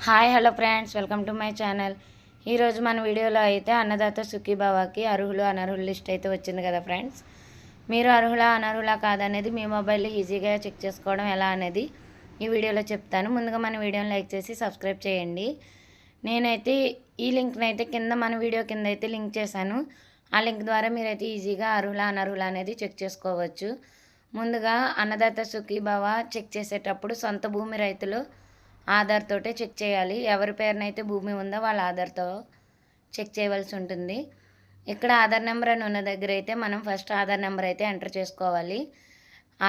Hi hello friends, welcome to my channel. ఈరోజు మన వీడియోలో అయితే అన్నదాత సుఖీభావాకి అర్హులు అనర్హుల లిస్ట్ అయితే వచ్చింది కదా ఫ్రెండ్స్. మీరు అర్హులా అనర్హులా కాదనేది మీ మొబైల్లో ఈజీగా చెక్ చేసుకోవడం ఎలా అనేది ఈ వీడియోలో చెప్తాను. ముందుగా మన వీడియోని లైక్ చేసి సబ్స్క్రైబ్ చేయండి. నేనైతే ఈ లింక్ని అయితే కింద మన వీడియో కింద అయితే లింక్ చేశాను. ఆ లింక్ ద్వారా మీరైతే ఈజీగా అర్హులా అనర్హులా అనేది చెక్ చేసుకోవచ్చు. ముందుగా అన్నదాత సుఖీభావ చెక్ చేసేటప్పుడు సొంత భూమి రైతులు ఆధార్ తోటే చెక్ చేయాలి. ఎవరి పేరునైతే భూమి ఉందో వాళ్ళ ఆధార్తో చెక్ చేయవలసి ఉంటుంది. ఇక్కడ ఆధార్ నెంబర్ అని ఉన్న దగ్గర అయితే మనం ఫస్ట్ ఆధార్ నెంబర్ అయితే ఎంటర్ చేసుకోవాలి.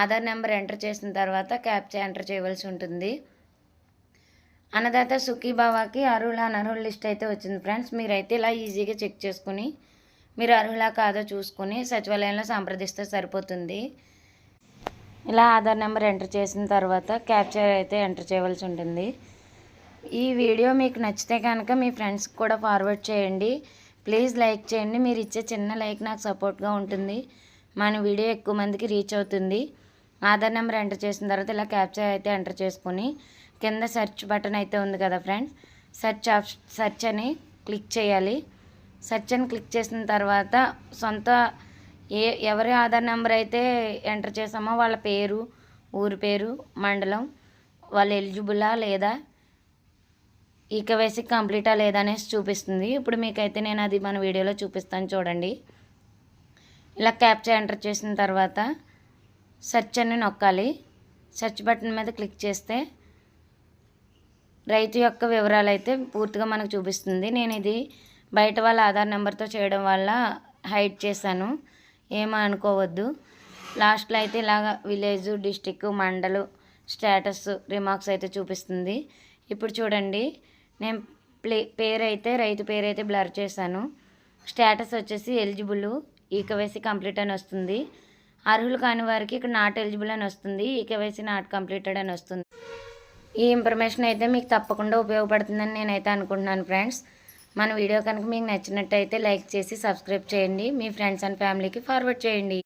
ఆధార్ నెంబర్ ఎంటర్ చేసిన తర్వాత క్యాప్చా ఎంటర్ చేయవలసి ఉంటుంది. అన్నదాత సుఖీభావాకి అర్హుల అనర్హుల లిస్ట్ అయితే వచ్చింది ఫ్రెండ్స్. మీరైతే ఇలా ఈజీగా చెక్ చేసుకుని మీరు అర్హులా కాదో చూసుకుని సచివాలయంలో సంప్రదిస్తే సరిపోతుంది. ఇలా ఆధార్ నెంబర్ ఎంటర్ చేసిన తర్వాత క్యాప్చా అయితే ఎంటర్ చేయవలసి ఉంటుంది. ఈ వీడియో మీకు నచ్చితే కనుక మీ ఫ్రెండ్స్కి కూడా ఫార్వర్డ్ చేయండి. ప్లీజ్ లైక్ చేయండి. మీరు ఇచ్చే చిన్న లైక్ నాకు సపోర్ట్గా ఉంటుంది. మన వీడియో ఎక్కువ మందికి రీచ్ అవుతుంది. ఆధార్ నెంబర్ ఎంటర్ చేసిన తర్వాత ఇలా క్యాప్చా అయితే ఎంటర్ చేసుకుని కింద సెర్చ్ బటన్ అయితే ఉంది కదా ఫ్రెండ్స్, సెర్చ్ అని క్లిక్ చేయాలి. సెర్చ్ అని క్లిక్ చేసిన తర్వాత ఎవరి ఆధార్ నెంబర్ అయితే ఎంటర్ చేసామో వాళ్ళ పేరు, ఊరి పేరు, మండలం, వాళ్ళు ఎలిజిబులా లేదా, ఈకేవైసీ కంప్లీటా లేదా అనేసి చూపిస్తుంది. ఇప్పుడు మీకైతే నేను అది మన వీడియోలో చూపిస్తాను చూడండి. ఇలా క్యాప్చా ఎంటర్ చేసిన తర్వాత సెర్చ్ అని నొక్కాలి. సెర్చ్ బటన్ మీద క్లిక్ చేస్తే రైతు యొక్క వివరాలు అయితే పూర్తిగా మనకు చూపిస్తుంది. నేను ఇది బయట వాళ్ళ ఆధార్ నెంబర్తో చేయడం వల్ల హైడ్ చేశాను, ఏమో అనుకోవద్దు. లాస్ట్లో అయితే ఇలాగ విలేజ్, డిస్టిక్, మండలు, స్టేటస్, రిమార్క్స్ అయితే చూపిస్తుంది. ఇప్పుడు చూడండి, నేను రైతు పేరు అయితే బ్లర్ చేశాను. స్టేటస్ వచ్చేసి ఎలిజిబుల్, ఈకేవైసీ కంప్లీట్ అని వస్తుంది. అర్హులు కాని వారికి ఇక్కడ నాట్ ఎలిజిబుల్ అని వస్తుంది, ఈకేవైసీ నాట్ కంప్లీటెడ్ అని వస్తుంది. ఈ ఇన్ఫర్మేషన్ అయితే మీకు తప్పకుండా ఉపయోగపడుతుందని నేనైతే అనుకుంటున్నాను ఫ్రెండ్స్. మన వీడియో కనుక మీకు నచ్చినట్టయితే లైక్ చేసి సబ్స్క్రైబ్ చేయండి. మీ ఫ్రెండ్స్ అండ్ ఫ్యామిలీకి ఫార్వర్డ్ చేయండి.